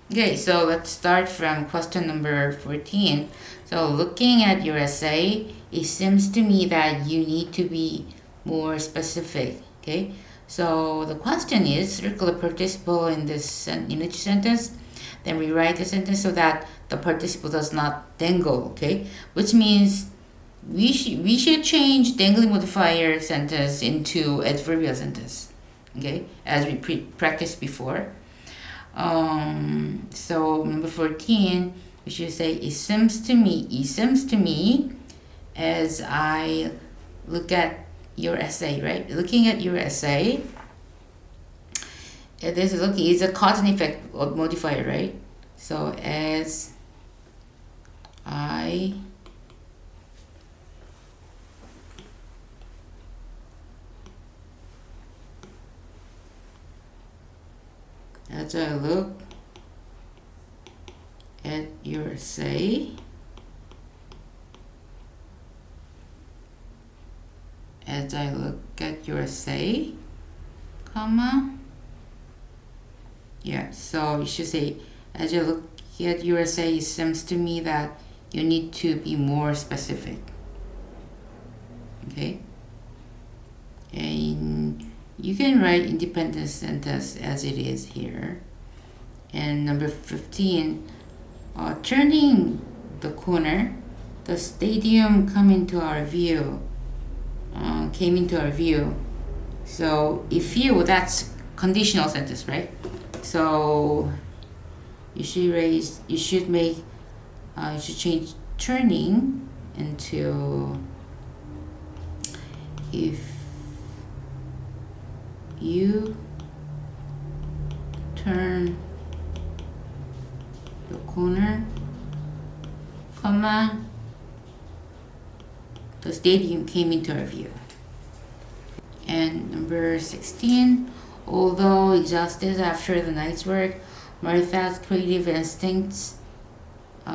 Okay, so let's start from question number 14. So looking at your essay, it seems to me that you need to be more specific. Okay, so the question is circle a participle in in each sentence, then rewrite the sentence so that the participle does not dangle. Okay, which means we should change dangling modifier sentence into adverbial sentence. Okay, as we practiced before. So number 14, we should say, it seems to me as I look at your essay, right? Looking at your essay, this is looking is a cause and effect modifier, right? So as I look at your essay, comma, yeah, so you should say, as you look at your essay, it seems to me that you need to be more specific. Okay, and you can write independent sentence as it is here. And number 15, turning the corner, the stadium came into our view. So if you, that's conditional sentence, right? So you should change turning into, if you turn the corner, comma, the stadium came into our view. And number 16, although exhausted after the night's work, Martha's creative instincts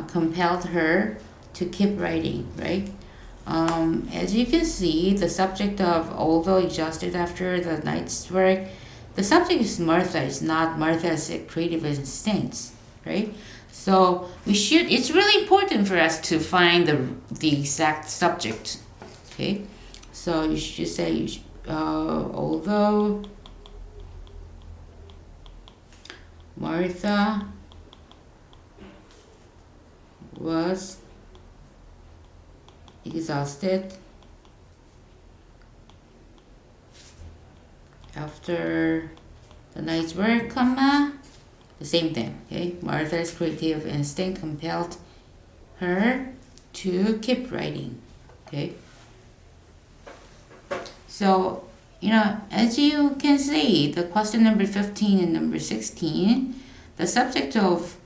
compelled her to keep writing, right? As you can see, the subject of although exhausted after the night's work, the subject is Martha, it's not Martha's creative instincts, right? So it's really important for us to find the exact subject, okay? So you should say, although Martha was exhausted after the night's work, comma, the same thing, okay? Martha's creative instinct compelled her to keep writing, okay? So, as you can see, the question number 15 and number 16, the subject of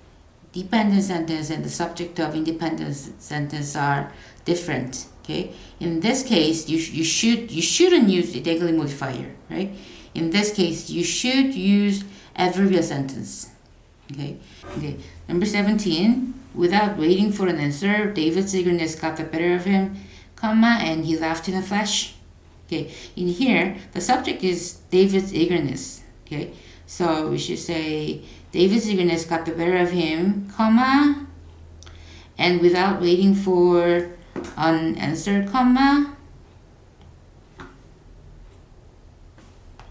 dependent sentence and the subject of independent sentence are different, okay? In this case, you shouldn't use the Dangling modifier, right? In this case, you should use adverbial sentence, okay? Number 17, without waiting for an answer, David's eagerness got the better of him, comma, and he laughed in a flash. Okay, in here, the subject is David's eagerness, okay? So we should say, David's eagerness got the better of him, comma, and without waiting for an answer, comma,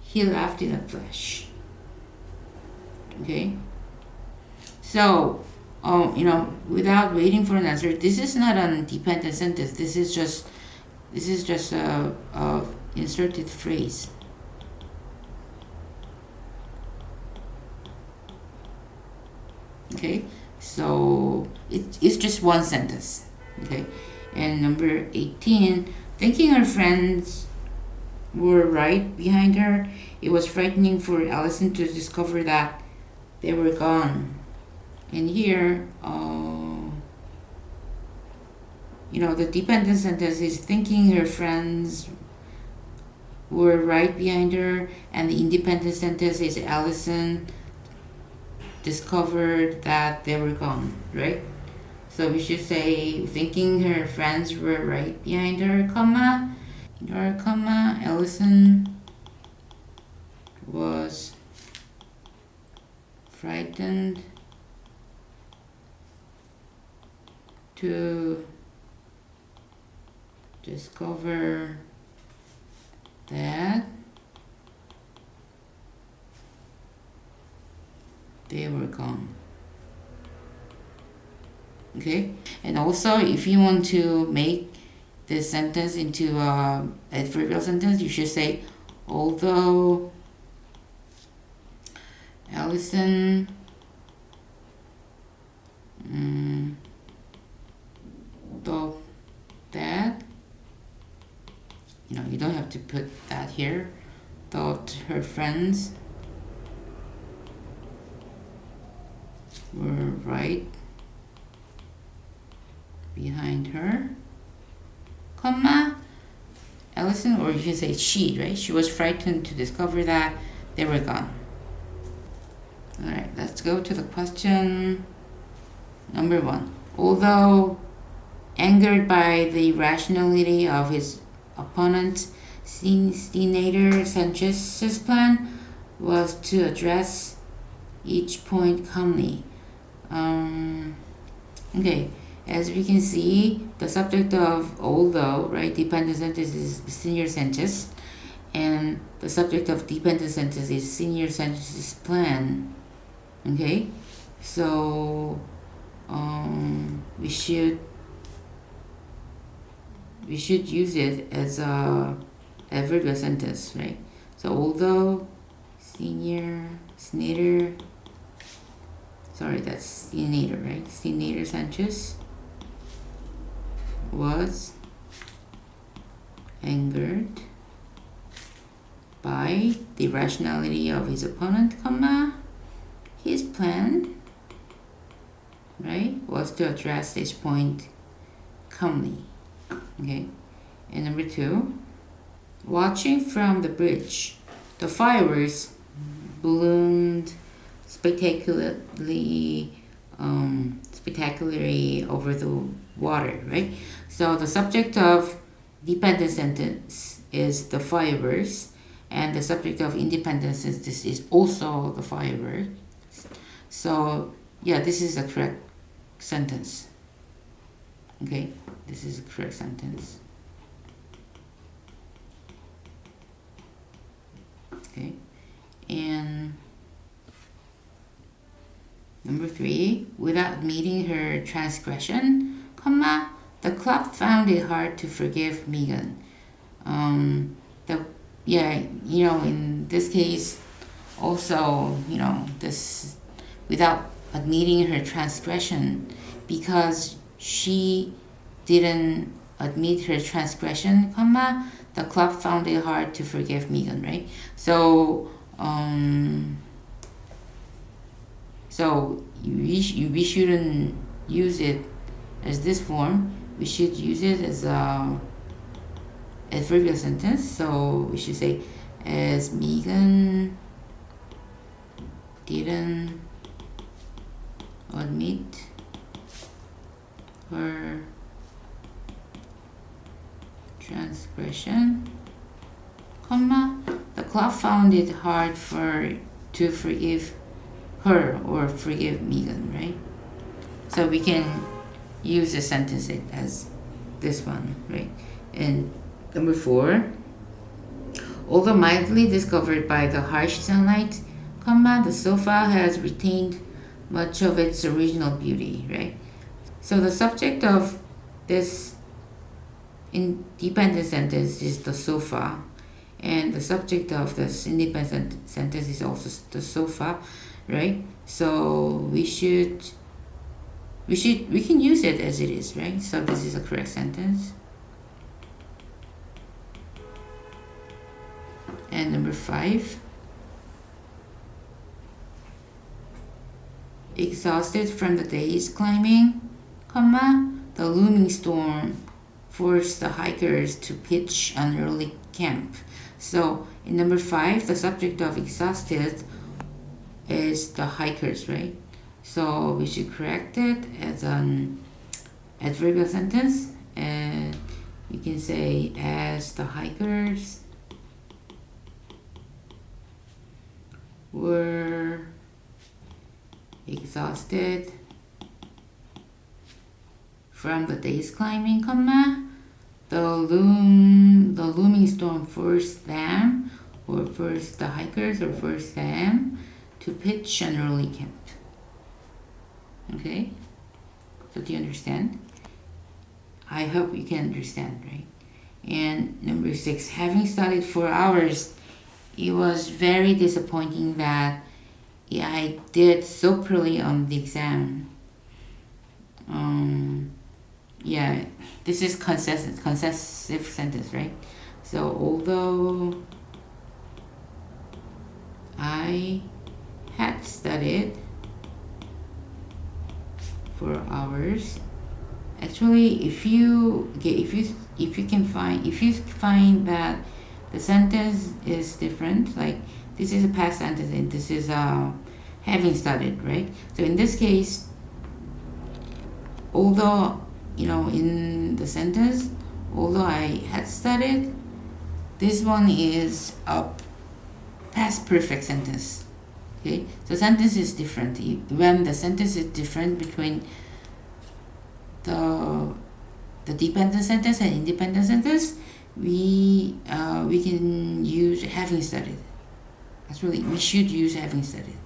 he laughed in a flash. Okay? So, without waiting for an answer, this is not a dependent sentence. This is just a inserted phrase. Okay, so it's just one sentence. Okay, and number 18, thinking her friends were right behind her, it was frightening for Allison to discover that they were gone. And here, the dependent sentence is thinking her friends were right behind her, and the independent sentence is Allison discovered that they were gone, right? So we should say, thinking her friends were right behind her, comma, Allison was frightened to discover that they were gone. Okay, and also if you want to make this sentence into a adverbial sentence, you should say, although Allison thought that, you don't have to put that here, thought her friends were right behind her, comma, Allison, or you can say she, right? She was frightened to discover that they were gone. Alright, let's go to the question number 1. Although angered by the irrationality of his opponent, Senator Sanchez's plan was to address each point calmly. Okay, as we can see, the subject of although, right, dependent sentence is Senior Sanchez, and the subject of dependent sentence is Senior Sanchez's plan. Okay, so we should use it as a adverbial sentence, right? So although Senator, right? Senator Sanchez was angered by the irrationality of his opponent, comma, his plan, right, was to address this point calmly. Okay, and number 2, watching from the bridge, the fireworks ballooned spectacularly over the water, right? So the subject of dependent sentence is the fireworks, and the subject of independent sentence is also the fireworks. So yeah, this is a correct sentence. Okay, this is a correct sentence. Okay, and number 3, without admitting her transgression, comma, the club found it hard to forgive Megan. In this case, also, this without admitting her transgression, because she didn't admit her transgression, comma, the club found it hard to forgive Megan, right? So we shouldn't use it as this form. We should use it as a adverbial sentence. So we should say, as Megan didn't admit her transgression, comma, the club found it hard to forgive her or forgive Megan, right? So we can use the sentence as this one, right? And number 4, although mildly discovered by the harsh sunlight, comma, the sofa has retained much of its original beauty, right? So the subject of this independent sentence is the sofa, and the subject of this independent sentence is also the sofa, right? So we can use it as it is, right? So this is a correct sentence. And number 5, exhausted from the day's climbing, comma, the looming storm forced the hikers to pitch an early camp. So in number 5, the subject of exhausted is the hikers, right? So we should correct it as an adverbial sentence, and we can say, as the hikers were exhausted from the day's climbing, comma, the looming storm forced them, or forced the hikers, or forced them to pitch an early camp. Okay, so do you understand? I hope you can understand, right? And number 6, having studied for hours, it was very disappointing that I did so poorly on the exam. Yeah, this is concessive sentence, right? So although I had studied for hours, actually, if you find that the sentence is different, like this is a past sentence and this is having studied, right? So in this case, although in the sentence, although I had studied, this one is a past perfect sentence. Okay, so sentence is different. When the sentence is different between the dependent sentence and independent sentence, we can use having studied. Actually, we should use having studied.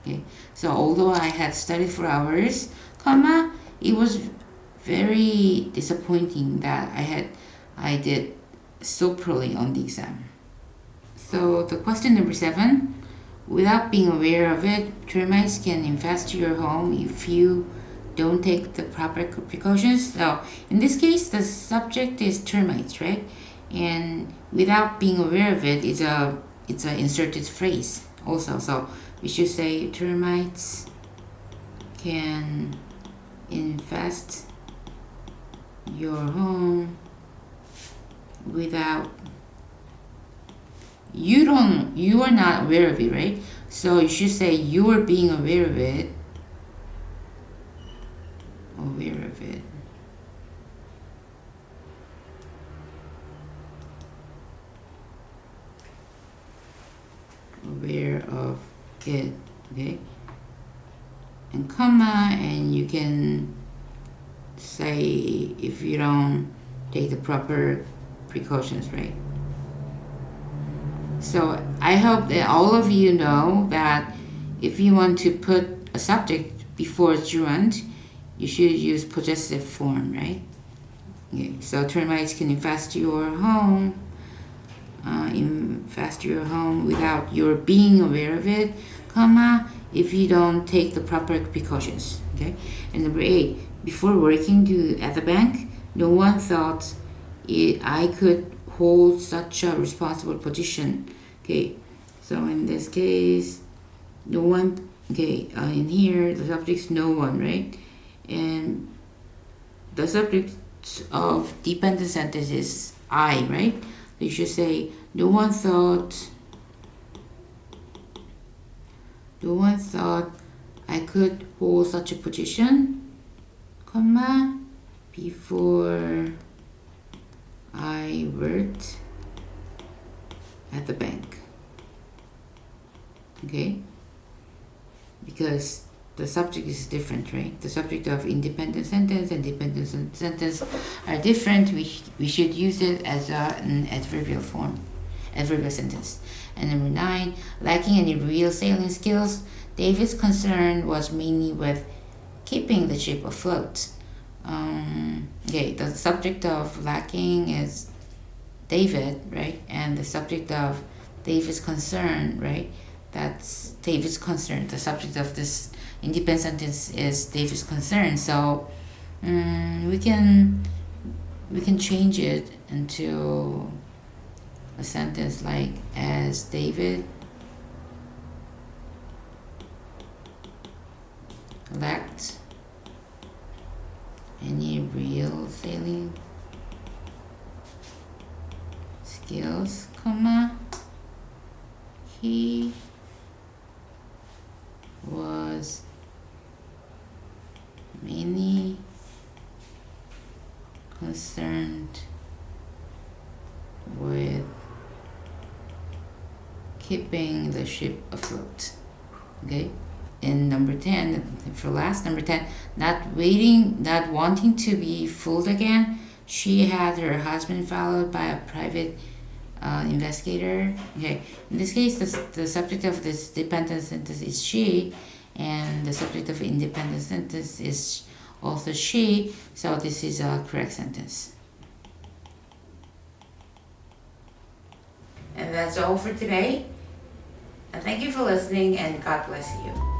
Okay, so although I had studied for hours, comma, it was very disappointing that I did so poorly on the exam. So the question number 7, without being aware of it, termites can infest your home if you don't take the proper precautions. So in this case, the subject is termites, right? And without being aware of it, it's an inserted phrase also. So we should say termites can infest your home without you are not aware of it, right? So you should say you are being aware of it. Aware of it. Aware of it, okay? And comma, and you can say if you don't take the proper precautions, right? So I hope that all of you know that if you want to put a subject before gerund, you should use possessive form, right? Okay, so termites can infest your home, without your being aware of it, comma, if you don't take the proper precautions. Okay, and number 8, before working at the bank, no one thought I could hold such a responsible position. Okay, so in this case, no one. Okay, in here the subject's no one, right? And the subject of dependent sentence is I, right? So you should say no one thought I could hold such a position, comma, before I worked at the bank. Okay, because the subject is different, right? The subject of independent sentence and dependent sentence are different. We should use it as an adverbial form, adverbial sentence. And number 9, lacking any real sailing skills, David's concern was mainly with keeping the ship afloat. Okay, the subject of lacking is David, right? And the subject of David's concern, right? That's David's concern. The subject of this independent sentence is David's concern. So we can change it into a sentence like, as David lacked any real sailing skills, comma, he was mainly concerned with keeping the ship afloat. Okay, in number 10, for last number 10, not wanting to be fooled again, she had her husband followed by a private investigator. Okay, in this case, the subject of this dependent sentence is she, and the subject of independent sentence is also she, so this is a correct sentence. And that's all for today. And thank you for listening, and God bless you.